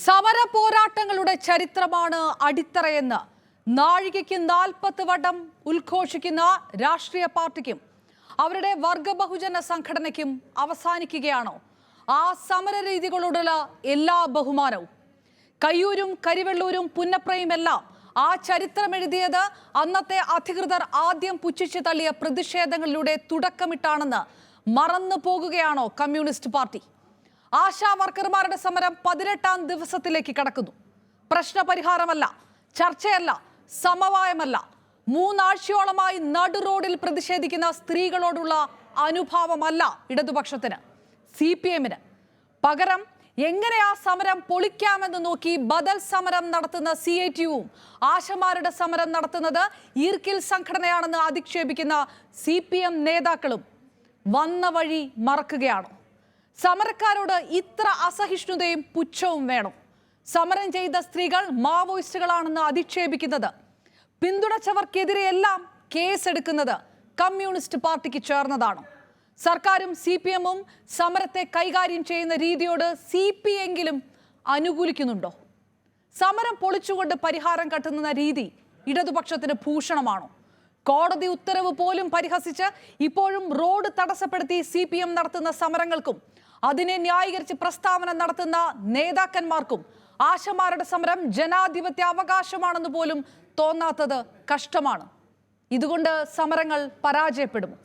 സമര പോരാട്ടങ്ങളുടെ ചരിത്രമാണ് അടിത്തറയെന്ന് നാഴികയ്ക്ക് 40 വട്ടം ഉദ്ഘോഷിക്കുന്ന രാഷ്ട്രീയ പാർട്ടിക്കും അവരുടെ വർഗ ബഹുജന സംഘടനയ്ക്കും അവസാനിക്കുകയാണോ ആ സമര രീതികളോടുള്ള എല്ലാ ബഹുമാനവും? കയ്യൂരും കരിവെള്ളൂരും പുന്നപ്രയുമെല്ലാം ആ ചരിത്രം എഴുതിയത് അന്നത്തെ അധികൃതർ ആദ്യം പുച്ഛിച്ചു തള്ളിയ പ്രതിഷേധങ്ങളിലൂടെ തുടക്കമിട്ടാണെന്ന് മറന്നു പോകുകയാണോ കമ്മ്യൂണിസ്റ്റ് പാർട്ടി? ആശാ വർക്കർമാരുടെ സമരം 18ാം ദിവസത്തിലേക്ക് കടക്കുന്നു. പ്രശ്നപരിഹാരമല്ല, ചർച്ചയല്ല, സമവായമല്ല. 3 ആഴ്ചയോളമായി നടുറോഡിൽ പ്രതിഷേധിക്കുന്ന സ്ത്രീകളോടുള്ള അനുഭാവമല്ല ഇടതുപക്ഷത്തിന്, CPM-ന്. പകരം എങ്ങനെ ആ സമരം പൊളിക്കാമെന്ന് നോക്കി ബദൽ സമരം നടത്തുന്ന CITU-വും ആശമാരുടെ സമരം നടത്തുന്നത് ഈർക്കിൽ സംഘടനയാണെന്ന് അധിക്ഷേപിക്കുന്ന CPM നേതാക്കളും വന്ന വഴി മറക്കുകയാണോ? സമരക്കാരോട് ഇത്ര അസഹിഷ്ണുതയും പുച്ഛവും വേണം? സമരം ചെയ്ത സ്ത്രീകൾ മാവോയിസ്റ്റുകളാണെന്ന് അധിക്ഷേപിക്കുന്നത്, പിന്തുണച്ചവർക്കെതിരെയെല്ലാം കേസെടുക്കുന്നത് കമ്മ്യൂണിസ്റ്റ് പാർട്ടിക്ക് ചേർന്നതാണോ? സർക്കാരും CPM-ഉം സമരത്തെ കൈകാര്യം ചെയ്യുന്ന രീതിയോട് CPI-എങ്കിലും അനുകൂലിക്കുന്നുണ്ടോ? സമരം പൊളിച്ചുകൊണ്ട് പരിഹാരം കണ്ടെത്തുന്ന രീതി ഇടതുപക്ഷത്തിന് ഭൂഷണമാണോ? കോടതി ഉത്തരവ് പോലും പരിഹസിച്ച് ഇപ്പോഴും റോഡ് തടസ്സപ്പെടുത്തി CPM നടത്തുന്ന സമരങ്ങൾക്കും അതിനെ ന്യായീകരിച്ച് പ്രസ്താവന നടത്തുന്ന നേതാക്കന്മാർക്കും ആശമാരുടെ സമരം ജനാധിപത്യ അവകാശമാണെന്ന് പോലും തോന്നാത്തത് കഷ്ടമാണ്. ഇതുകൊണ്ട് സമരങ്ങൾ പരാജയപ്പെടുമോ?